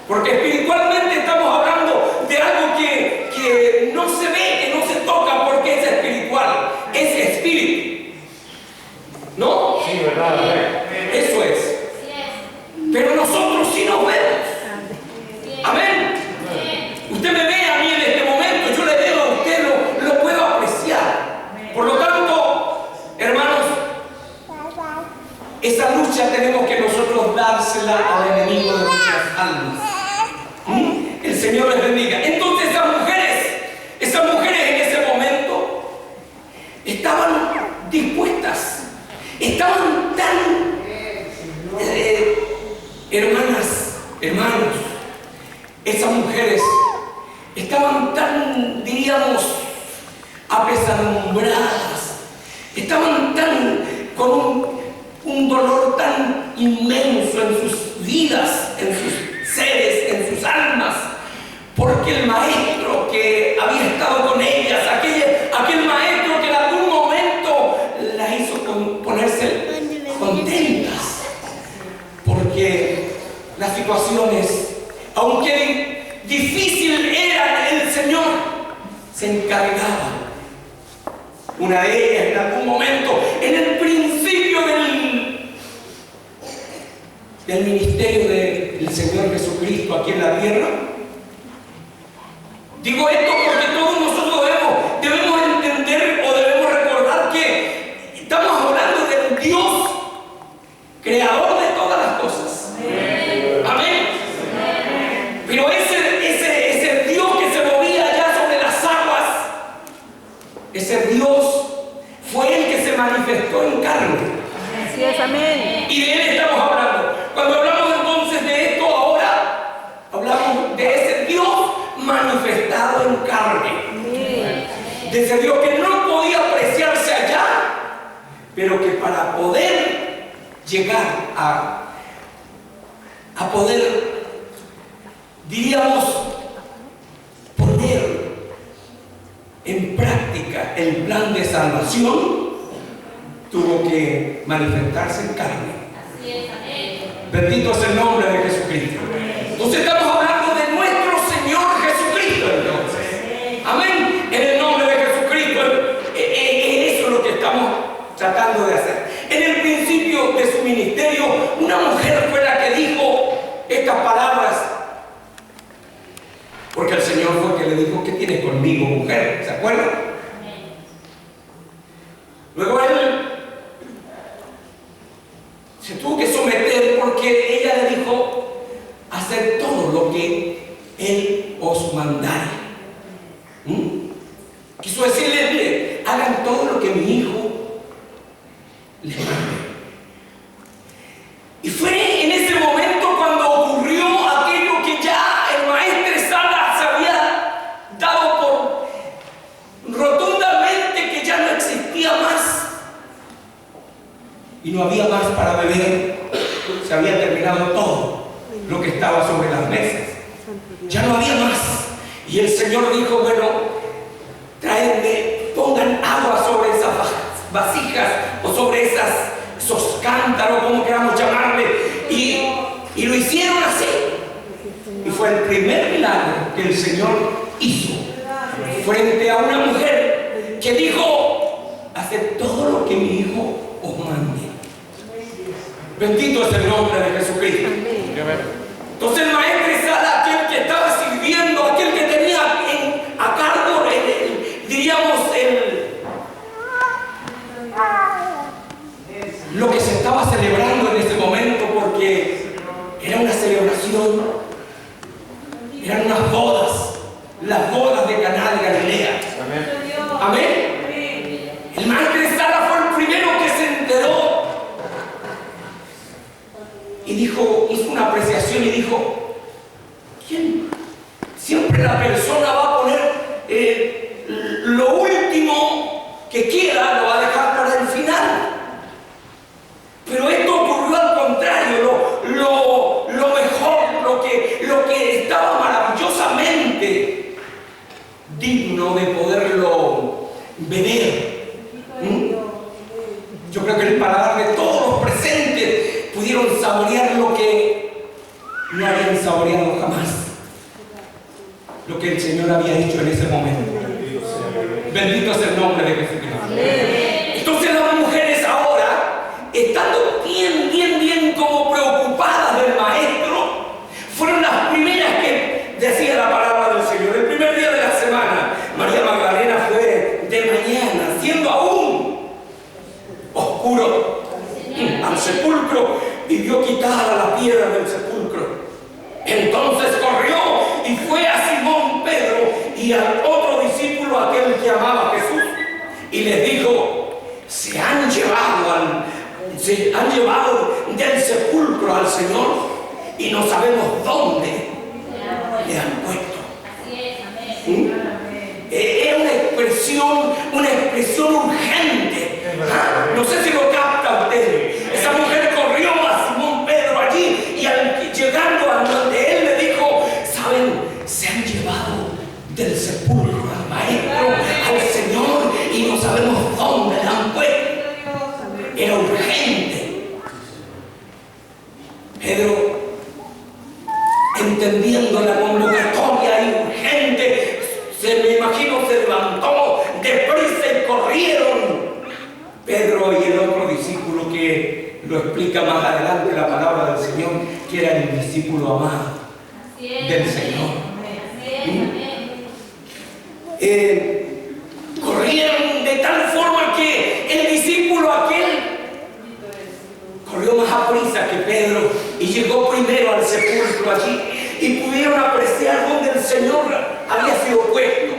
Porque espiritualmente estamos hablando de algo que no se ve, que no se toca porque es espiritual, es espíritu. ¿No? Sí, ¿verdad? Eso es. Pero nosotros sí nos vemos. Amén. Usted me ve a mí en este momento, yo le veo a usted, lo puedo apreciar. Por lo tanto, hermanos, esa lucha tenemos que nosotros dársela al enemigo de nuestras almas. El Señor les bendiga. Entonces esas mujeres en ese momento estaban dispuestas, estaban tan hermanos, esas mujeres estaban tan, diríamos, apesadumbradas, estaban tan con un dolor tan inmenso en sus vidas, en sus seres, en sus almas, porque el maestro que había estado con ellas, aquel maestro que en algún momento las hizo ponerse contentas, porque las situaciones, aunque difícil eran, el Señor se encargaba. Una de ellas en algún momento, en el principio del ministerio del Señor Jesucristo aquí en la tierra. Digo esto porque todos nosotros debemos entender o debemos recordar que estamos hablando del Dios creador de todas las cosas. Amén. Pero ese Dios que se movía allá sobre las aguas, ese Dios fue el que se manifestó en carne. Así es, amén. Y de Él estamos hablando. Cuando hablamos entonces de esto ahora, hablamos de ese Dios manifestado en carne. De ese Dios que no podía apreciarse allá, pero que para poder llegar a poder, diríamos, poner en práctica el plan de salvación, tuvo que manifestarse en carne. Así es, amén. Bendito es el nombre de Jesucristo. Entonces estamos hablando de nuestro Señor Jesucristo, entonces. Amén. En el nombre de Jesucristo. Eso es lo que estamos tratando de hacer. En el principio de su ministerio, una mujer fue la que dijo estas palabras. Porque el Señor fue el que le dijo: ¿qué tienes conmigo, mujer? ¿Se acuerdan? Luego él se tuvo que someter porque ella le dijo: hacer todo lo que Él os mandare. Quiso decirle: hagan todo lo que mi hijo les mande. Y fue en ese momento cuando ocurrió aquello que ya el maestro Sala se había dado por rotundamente que ya no existía más. Y no había más para beber. Se había terminado todo lo que estaba sobre las mesas. Ya no había más. Y el Señor dijo: bueno, traedme, pongan agua sobre esas vasijas o sobre esos cántaros, como queramos llamarle. Y lo hicieron así. Y fue el primer milagro que el Señor hizo frente a una mujer que dijo: haced todo lo que mi hijo os mande. Bendito es el nombre de Jesucristo. Entonces el maestro Sala, aquel que estaba sirviendo, aquel que tenía a cargo diríamos lo que se estaba celebrando en ese momento, porque era una celebración, eran unas bodas, las bodas de Caná de Galilea. Amén. El maestro Sala fue el primero que se enteró y dijo, hizo una apreciación y dijo: ¿quién? Siempre la persona va a poner lo último que quiera, lo va a dejar para el final. Pero esto ocurrió al contrario, lo mejor, lo que estaba maravillosamente digno de poderlo beber. Yo creo que el paladar de todos los presentes pudieron saborear lo que no habían saboreado jamás lo que el Señor había hecho en ese momento. Bendito es el nombre de Jesucristo. Entonces las mujeres ahora, estando bien como preocupadas del maestro, fueron las primeras que decía la palabra del Señor. El primer día de la semana, María Magdalena fue de mañana, siendo aún oscuro, al sepulcro y vio quitada la piedra del sepulcro. Entonces corrió y fue a Simón Pedro y al otro discípulo, aquel que amaba a Jesús, y les dijo: se han llevado del sepulcro al Señor y no sabemos dónde le han puesto. Es una expresión urgente. No sé si lo capta usted. Esa mujer corrió a Simón Pedro allí y llegando a donde él le dijo: saben, se han llevado del sepulcro al maestro, al Señor, y no sabemos dónde le han puesto. Era urgente. Pedro, entendiendo la convocatoria y urgente, me imagino se levantó deprisa y corrieron. Pedro y el otro discípulo, que lo explica más adelante la palabra del Señor, que era el discípulo amado del Señor. Corrieron de tal forma que el discípulo aquel corrió más a prisa que Pedro y llegó primero al sepulcro allí, y pudieron apreciar donde el Señor había sido puesto.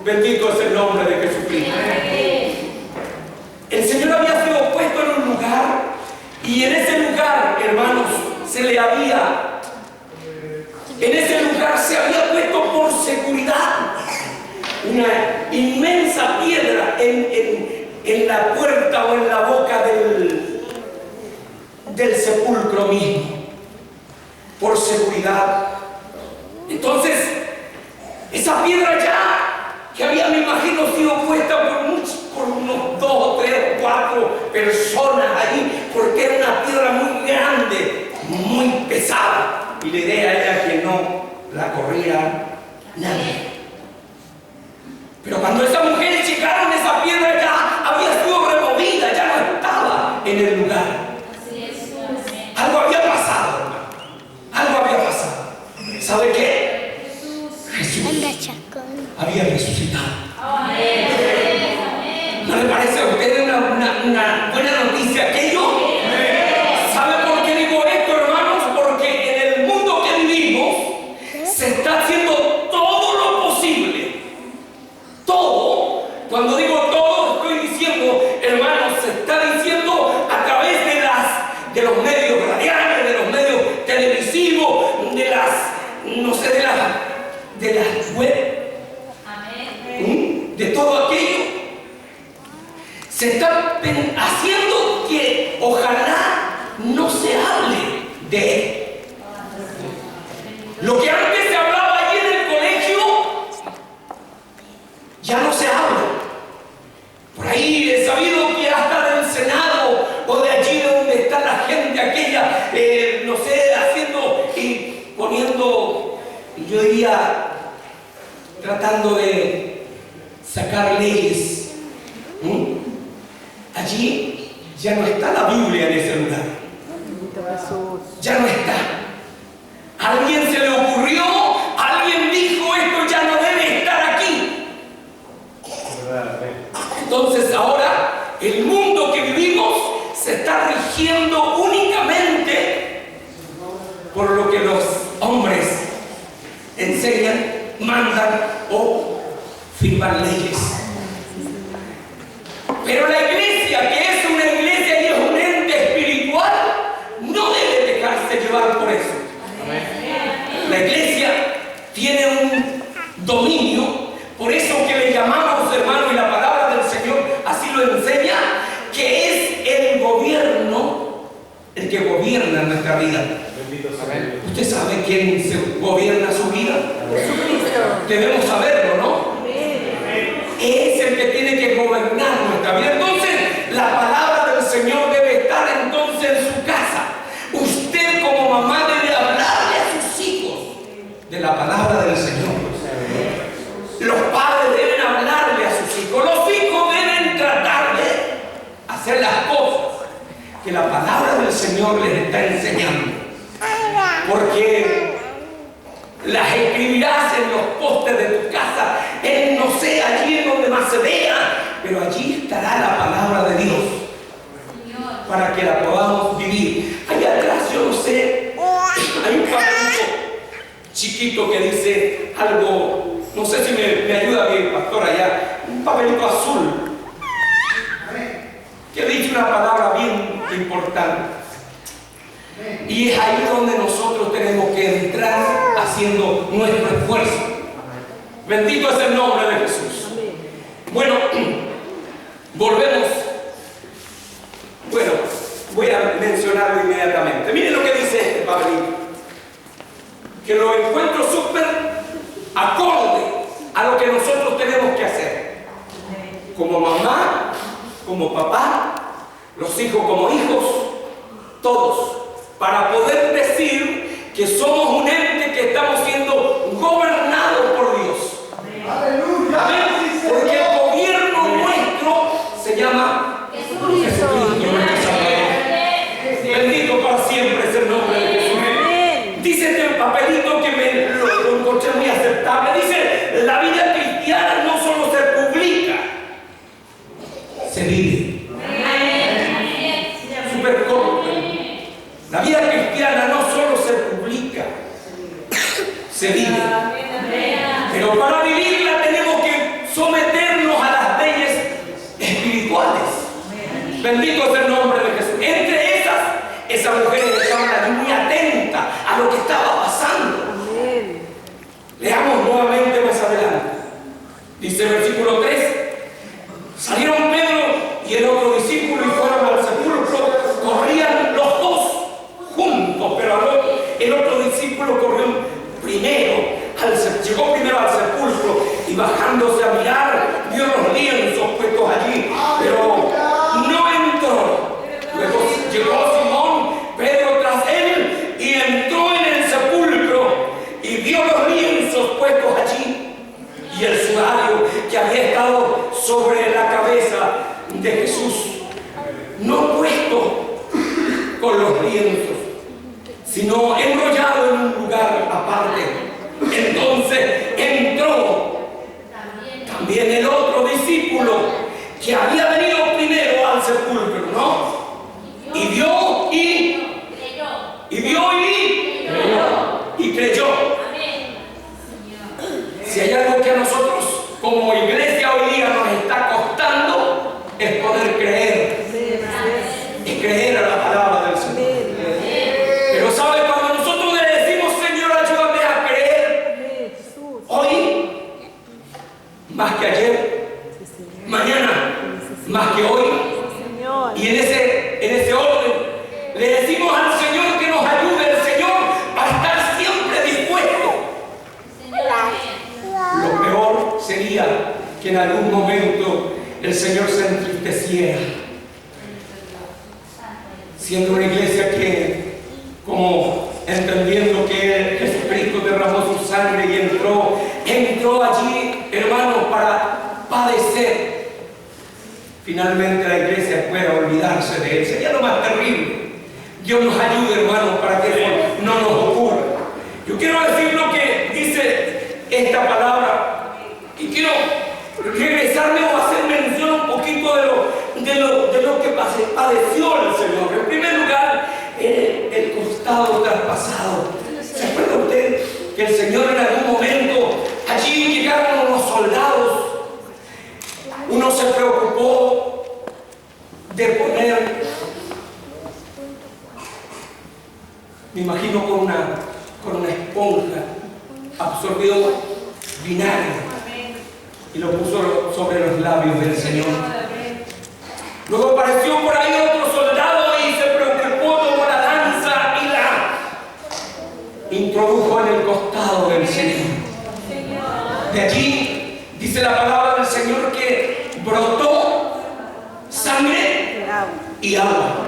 Bendito es el nombre de Jesucristo. El Señor había sido puesto en un lugar, y en ese lugar, hermanos, en ese lugar se había puesto por seguridad una inmensa piedra en la puerta o en la boca del sepulcro mismo, por seguridad. Entonces, esa piedra ya, que había, me imagino, sido puesta por unos 2, 3 o 4 personas allí, porque era una piedra muy grande, muy pesada, y la idea era que no la corriera nadie. Pero cuando esas mujeres llegaron, esa piedra ya había sido removida, ya no estaba en el lugar. Algo había pasado, hermano. Algo había pasado. ¿Sabe qué? Jesús había resucitado. ¿No le parece a usted una buena noticia aquello? ¿Sabe por qué digo esto, hermanos? Porque en el mundo que vivimos se está haciendo todo lo posible. Todo. Cuando digo todo, estoy diciendo, hermanos, se está diciendo a través de los medios radiales, de los medios televisivos, de las web, de todo aquello. Se está haciendo que ojalá no se hable de él. Lo que antes se hablaba allí en el colegio, ya no se habla. Por ahí he sabido que hasta del Senado o de allí donde está la gente aquella, no sé, haciendo y poniendo, yo diría, tratando de sacar leyes. Allí ya no está la Biblia en ese lugar. Ya no está. A alguien se le ocurrió, alguien dijo: esto ya no debe estar aquí. Entonces ahora el mundo que vivimos se está rigiendo únicamente por lo que los hombres enseñan, mandan o firman leyes. Pero la iglesia, que es una iglesia y es un ente espiritual, no debe dejarse llevar por eso. La iglesia tiene un dominio, por eso que le llamamos, hermano, y la palabra del Señor así lo enseña, que es el gobierno, el que gobierna nuestra vida. Usted sabe quién se gobierna su vida. Debemos saberlo, ¿no? Es el que tiene que gobernar nuestra vida. Entonces, la palabra del Señor debe estar entonces en su casa. Usted como mamá debe porque las escribirás en los postes de tu casa, en no sé, allí en donde más se vea, pero allí estará la palabra de Dios para que la podamos vivir. Allá atrás, yo no sé, hay un papelito chiquito que dice algo, no sé si me ayuda mi pastor allá, un papelito azul que dice una palabra bien importante. Y es ahí donde nosotros tenemos que entrar haciendo nuestro esfuerzo. Bendito es el nombre de Jesús. Bueno, volvemos. Bueno, voy a mencionarlo inmediatamente. Miren lo que dice este papelito, que lo encuentro súper acorde a lo que nosotros tenemos que hacer. Como mamá, como papá, los hijos como hijos, todos, para poder decir que somos un ente que estamos siendo gobernados por Dios. Aleluya. Amén. Porque el gobierno nuestro se llama Jesucristo, nuestro Salvador. Bendito para siempre es el nombre de Jesús. Dice este papelito que lo encontré muy aceptable. Dice, la vida cristiana no solo se publica, se vive. Súper corto. La vida cristiana no solo se publica, se vive. Pero para vivirla tenemos que someternos a las leyes espirituales. Bendito es el nombre de Jesús. Entre esas mujeres estaban allí muy atentas a lo que estaba pasando. Leamos nuevamente más adelante. Dice el versículo 3: salieron Pedro y el otro discípulo y fueron al sepulcro. Corrían los dos juntos, pero el otro discípulo corrió llegó primero al sepulcro y bajándose a mirar, vio los lienzos puestos allí, pero no entró. Luego llegó Simón Pedro tras él y entró en el sepulcro y vio los lienzos puestos allí y el sudario que había estado sobre la cabeza de Jesús, no puesto con los lienzos, sino enrollado en un lugar aparte. Entonces entró también el otro discípulo que había venido primero al sepulcro, ¿no? Y vio y creyó. Si hay algo que a nosotros como iglesia hoy día nos está costando, es poder creer. Es creer a la palabra del Señor. Pero ¿sabe? Cuando nosotros le decimos, Señor, ayúdame a creer, hoy, más que ayer, mañana, más que hoy, y en ese orden, le decimos al Señor que nos ayude. El Señor va a estar siempre dispuesto. Lo peor sería que en algún momento el Señor se entristeciera, siendo una iglesia que, como entendiendo que Jesucristo derramó su sangre y entró allí, hermanos, para padecer, finalmente la iglesia pueda olvidarse de él. Sería lo más terrible. Dios nos ayude, hermanos, para que eso no nos ocurra. Yo quiero decir lo que dice esta palabra y quiero regresarme o hacer mención un poquito de lo que padeció el Señor. En primer lugar, el costado traspasado. ¿Se acuerda usted que el Señor en algún momento, allí llegaron unos soldados? Uno se preocupó de poner, me imagino con una esponja, absorbió vinagre y lo puso sobre los labios del Señor. Luego apareció por ahí otro soldado y se preocupó, tomó la lanza y la introdujo en el costado del Señor. De allí dice la palabra del Señor que brotó sangre y agua.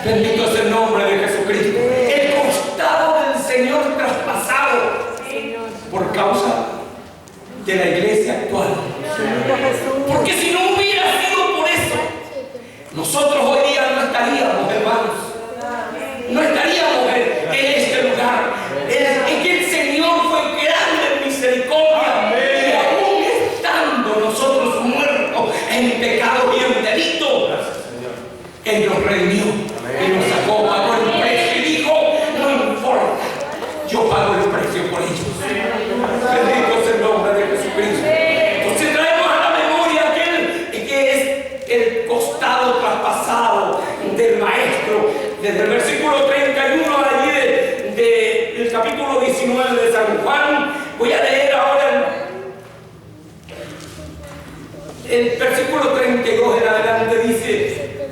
Bendito es el nombre de Jesucristo. El costado del Señor traspasado por causa de la iglesia actual. Porque si no hubiera sido por eso, nosotros hoy día no estaríamos, hermanos. No estaríamos en este yo pago el precio por ellos. Bendito sea el nombre de Jesucristo. Entonces traemos a la memoria aquel que es el costado traspasado del Maestro. Desde el versículo 31 allí del capítulo 19 de San Juan, voy a leer ahora el versículo 32 en adelante. Dice: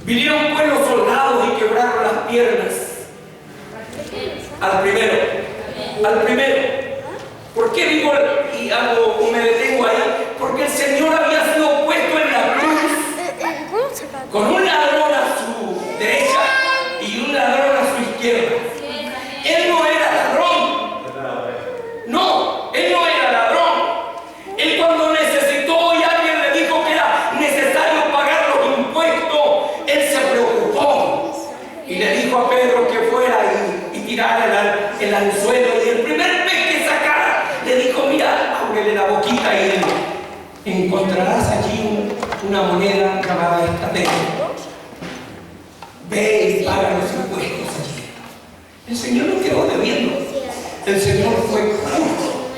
vinieron pues los soldados y quebraron las piernas al primero. ¿Por qué digo y me detengo ahí? Porque el Señor había sido puesto en la cruz con un ladrón a su derecha y un ladrón a su izquierda. Él no era ladrón. No, él no era ladrón. Él, cuando necesitó y alguien le dijo que era necesario pagar los impuestos, él se preocupó y le dijo a Pedro que fuera y tirara el anzuelo, y el primer pez que sacara le dijo: mira, ábrele la boquita y encontrarás allí una moneda llamada escatena. Ve y paga los impuestos allí. El Señor no quedó debiendo. El Señor fue justo.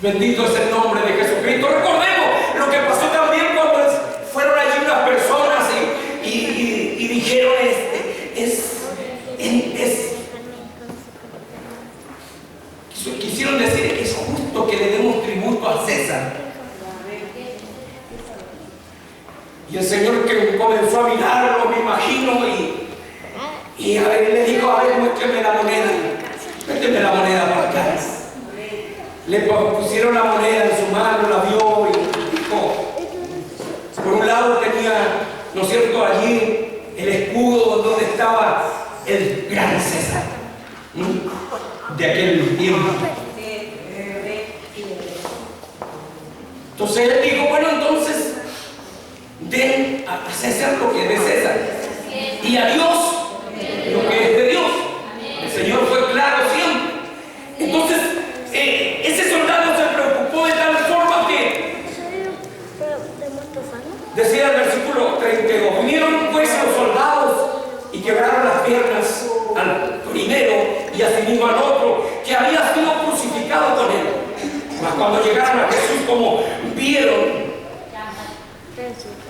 Bendito es el nombre de Jesucristo. Recordemos lo que pasó también cuando fueron allí unas personas y dijeron: quisieron decir, es justo que le demos tributo a César. Y el Señor, que comenzó a mirarlo, me imagino, y a ver, le dijo: a ver, muéstrame la moneda. Méteme la moneda para acá. Le pusieron la moneda en su mano, la vio y dijo: por un lado tenía, ¿no es cierto?, allí el escudo donde estaba el gran César de aquel tiempo. Entonces él dijo: bueno, entonces den a César lo que es de César y a Dios lo que es de Dios. El Señor fue claro siempre. Entonces ese soldado se preocupó de tal forma que decía el versículo 32: vinieron pues los soldados y quebraron las piernas al primero y asimismo al otro, que había sido crucificado con él. Mas cuando llegaron a Jesús, como vieron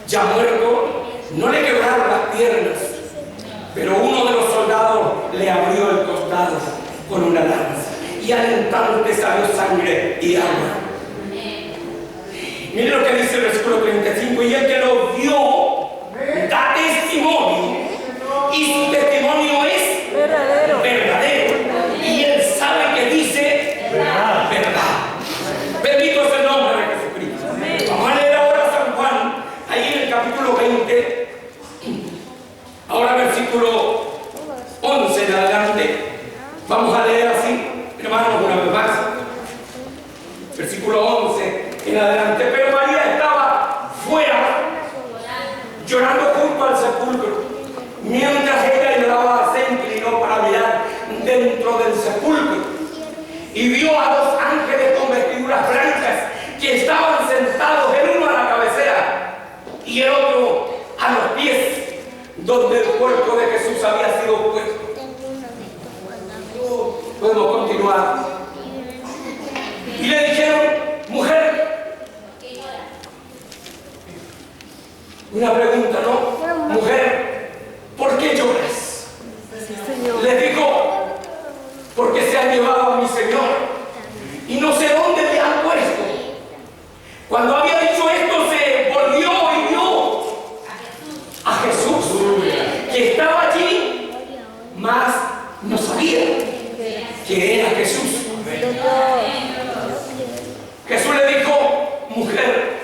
ya muerto, no le quebraron las piernas, pero uno de los soldados le abrió el costado con una lanza, y al instante salió sangre y agua. Miren lo que dice el versículo 35: y el que lo vio da testimonio, y su testimonio es verdadero. Y él sabe que dice verdad. Bendito es el nombre de Jesucristo. Vamos a leer ahora San Juan, ahí en el capítulo 20, ahora versículo 11 en adelante. Vamos a leer así, hermanos, una vez más. Versículo 11 en adelante. Pero María estaba fuera, llorando junto al sepulcro. Mientras ella lloraba, se inclinó para mirar dentro del sepulcro y vio a dos ángeles con vestiduras blancas que estaban sentados, el uno a la cabecera y el otro a los pies, donde el cuerpo de Jesús había sido puesto. Podemos continuar. Y le dijeron: mujer. Una pregunta, ¿no? Mujer, ¿por qué lloras? Les dijo: porque se han llevado a mi Señor y no sé dónde le han puesto. Cuando había dicho esto, se volvió y vio a Jesús que estaba allí, mas no sabía que era Jesús. Jesús le dijo: mujer,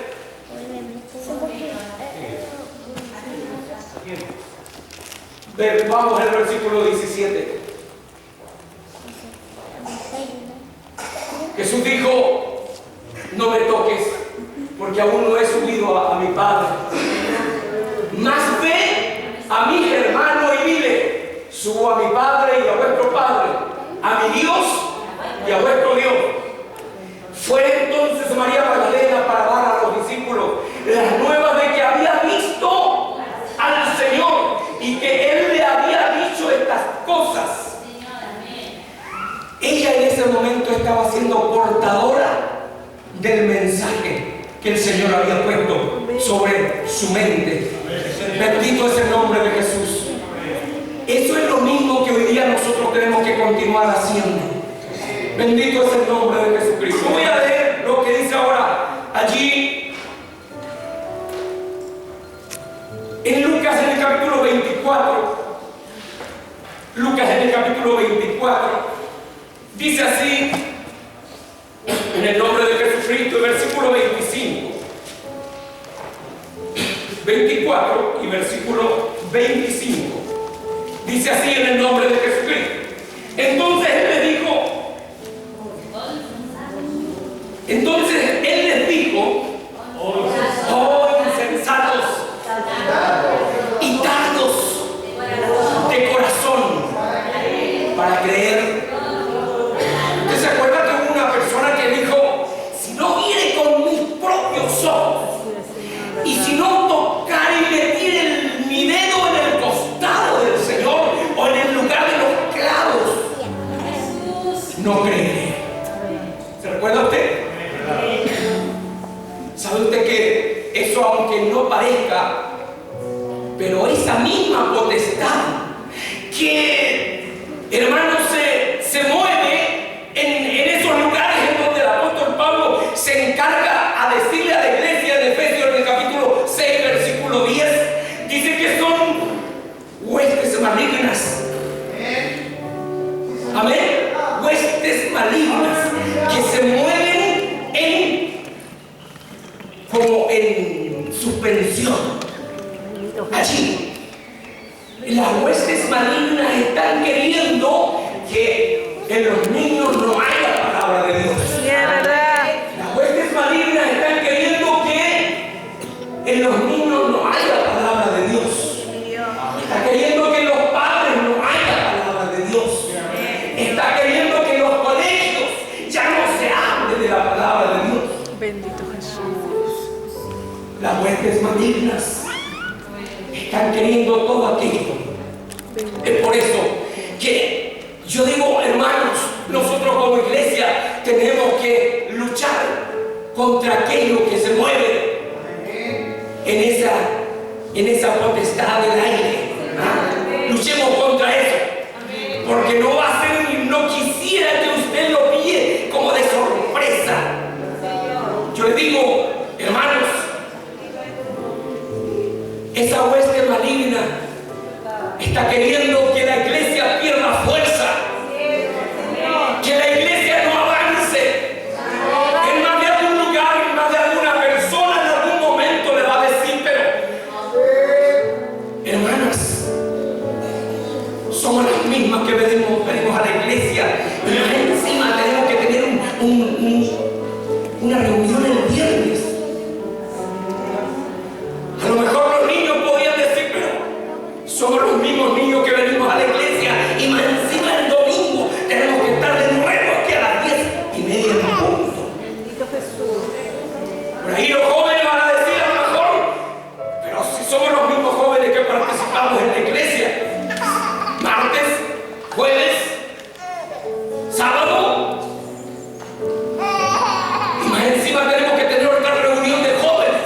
vamos al versículo 17. Jesús dijo: no me toques, porque aún no he subido a mi Padre. Mas ve a mi hermano y dile: subo a mi Padre y a vuestro Padre, a mi Dios y a vuestro Dios. Fue entonces María Magdalena para dar a los discípulos las nuevas de que había visto al Señor y que Él le había dicho estas cosas. ese momento estaba siendo portadora del mensaje que el Señor había puesto sobre su mente. Bendito es el nombre de Jesús. Eso es lo mismo que hoy día nosotros tenemos que continuar haciendo. Bendito es el nombre de Jesucristo. Voy a leer lo que dice ahora allí en Lucas, en el capítulo 24. Lucas, en el capítulo 24, dice así, en el nombre de Jesucristo, versículo 25. 24 y versículo 25. Dice así en el nombre de Jesucristo. Entonces Él les dijo, oh insensatos y tardos de corazón para creer. ¿Usted se acuerda que hubo una persona que dijo, si no viene con mis propios ojos y si no tocar y meter mi dedo en el costado del Señor o en el lugar de los clavos, no creeré? ¿Se recuerda usted? ¿Sabe usted que eso, aunque no parezca, pero esa misma potestad que, hermanos, se mueve en esos lugares en donde el apóstol Pablo se encarga a decirle a la iglesia de Efesios en el capítulo 6, versículo 10, dice que son huestes malignas. Amén. Huestes malignas que se mueven como en suspensión. Allí las huestes malignas están queriendo que en los niños no haya palabra de Dios. Sí, es verdad. Las huestes malignas están queriendo que en los niños no haya palabra de Dios. Está queriendo que en los padres no haya palabra de Dios. Está queriendo que en los colegios ya no se hable de la palabra de Dios. Bendito Jesús. Las huestes malignas están queriendo todo aquello. Es por eso que yo digo, hermanos, nosotros como iglesia tenemos que luchar contra aquello que se mueve en esa potestad del aire. ¿Ah? Luchemos contra eso, porque no va a ser, no quisiera que usted lo pille como de sorpresa. Yo le digo, hermanos, esa hueste maligna está queriendo que la iglesia pierda fuerza, que la iglesia no avance. En más de algún lugar, en más de alguna persona, en algún momento le va a decir, pero hermanas, somos las mismas que venimos a la iglesia y encima tenemos que tener una reunión el viernes. A lo mejor los niños podían decir, pero somos los mismos niños que venimos a la iglesia y más encima el domingo tenemos que estar de nuevo aquí a las 10:30 en punto. Bendito Jesús. Por ahí los jóvenes van a decir a lo mejor, pero si somos los mismos jóvenes que participamos en la iglesia, martes, jueves, sábado, y más encima tenemos que tener otra reunión de jóvenes.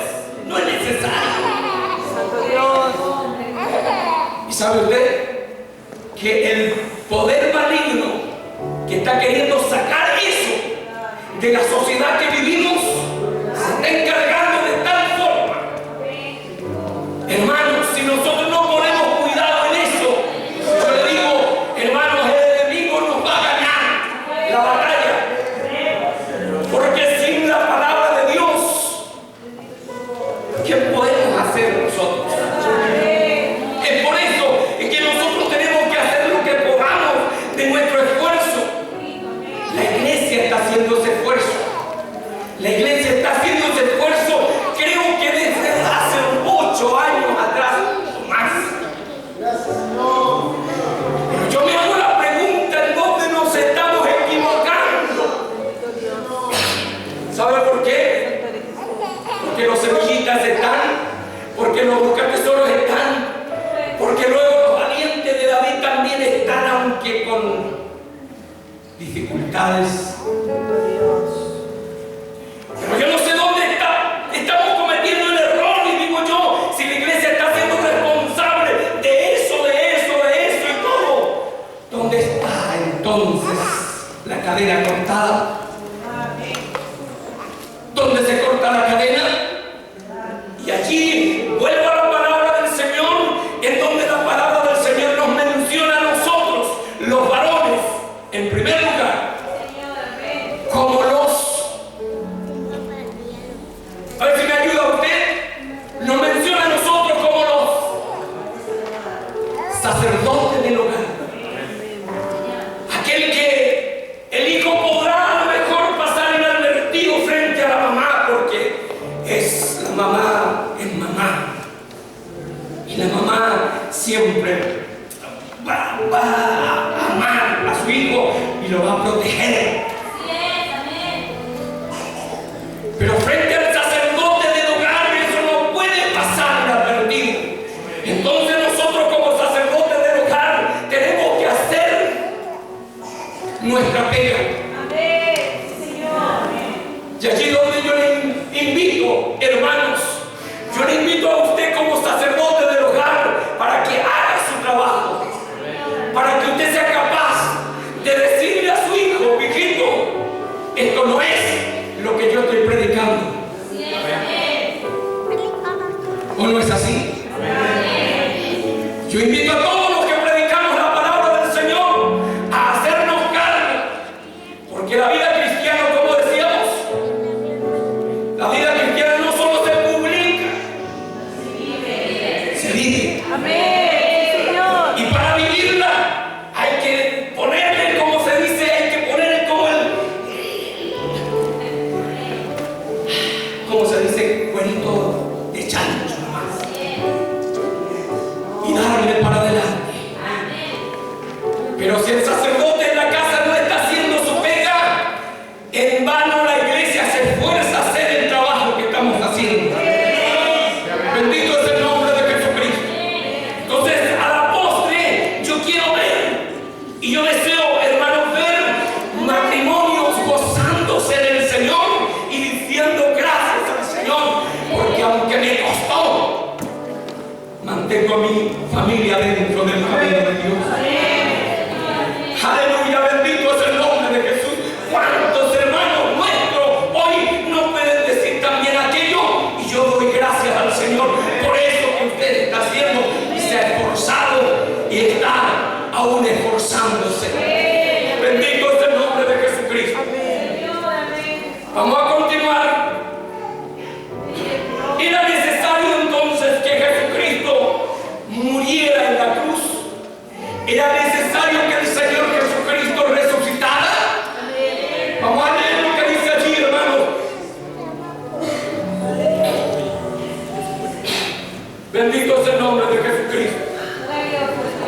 No es necesario. Santo Dios. ¿Y sabe usted que el poder maligno que está queriendo sacar eso de la sociedad que vivimos se está encargando de tal forma? Hermanos, si nosotros no ponemos cuidado en eso, yo le digo, hermanos, el enemigo nos va a ganar la batalla, porque sin la palabra de Dios, ¿qué podemos hacer nosotros? Es por eso que nosotros tenemos que hacer lo que podamos de nuestro esfuerzo. La iglesia está haciendo ese esfuerzo. dificultades. Santo Dios. Pero yo no sé dónde está. Estamos cometiendo el error y digo yo, si la iglesia está siendo responsable de eso y todo, ¿dónde está entonces la cadena cortada? ¿Dónde se corta la cadena? Y allí vuelvo a la palabra del Señor, en donde la palabra del Señor nos menciona a nosotros, los varones, en primer lugar, como a ver si me ayuda usted, nos menciona a nosotros como los sacerdotes del hogar. Aquel que el hijo podrá a lo mejor pasar inadvertido frente a la mamá, porque la mamá es mamá. Y la mamá siempre va a amar a su hijo y lo va a proteger. Pero frente al sacerdote del hogar eso no puede pasar inadvertido. Entonces nosotros como sacerdotes del hogar tenemos que hacer nuestra pega. Y allí donde yo le invito, hermanos, yo le invito a usted como sacerdote del hogar para que haga su trabajo, para que usted sea capaz de decirle a su hijo, hijito, esto no es lo que yo estoy predicando. ¿O no es así? Yo invito a todos los que predicamos la palabra del Señor a hacernos cargo, porque la vida cristiana, como decíamos, la vida cristiana no solo se publica, se vive. Amén, Señor. Y para vivirla hay que ponerle, como se dice, hay que ponerle como se dice, cuerito de chancho nomás. Y darle para adelante. Pero si el sacerdote en la casa no está haciendo su pega, en vano la iglesia se esfuerza a hacer el trabajo que estamos haciendo. Bendito es el nombre de Jesucristo. Entonces, a la postre, yo quiero ver, y yo deseo, hermanos, ver matrimonios gozándose del Señor y diciendo gracias al Señor, porque aunque me costó, mantengo a mi familia dentro del camino de Dios. Aleluya, bendito es el nombre de Jesús. ¿Cuántos hermanos nuestros hoy no pueden decir también aquello? Y yo doy gracias al Señor por eso que usted está haciendo y se ha esforzado y está aún esforzándose. Bendito es el nombre de Jesucristo. Vamos a continuar. Era necesario entonces que Jesucristo muriera en la cruz. Era necesario que el Señor Jesucristo resucitara. Vamos a leer lo que dice allí, hermanos. Bendito es el nombre de Jesucristo.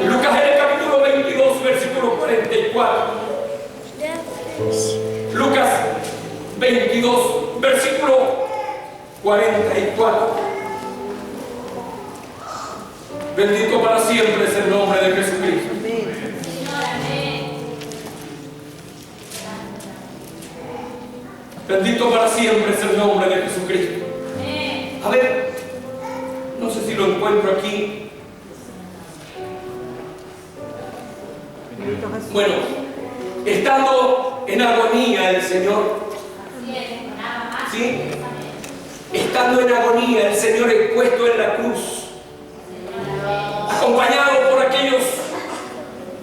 Lucas en el capítulo 22, versículo 44. Lucas 22, versículo 44. Bendito para siempre es el nombre de Jesucristo. Bendito para siempre es el nombre de Jesucristo. A ver, no sé si lo encuentro aquí. Bueno, estando en agonía el Señor, ¿sí? Estando en agonía el Señor expuesto en la cruz, acompañado por aquellos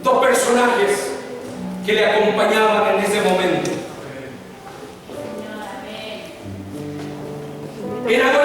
dos personajes que le acompañaban en ese momento. En agonía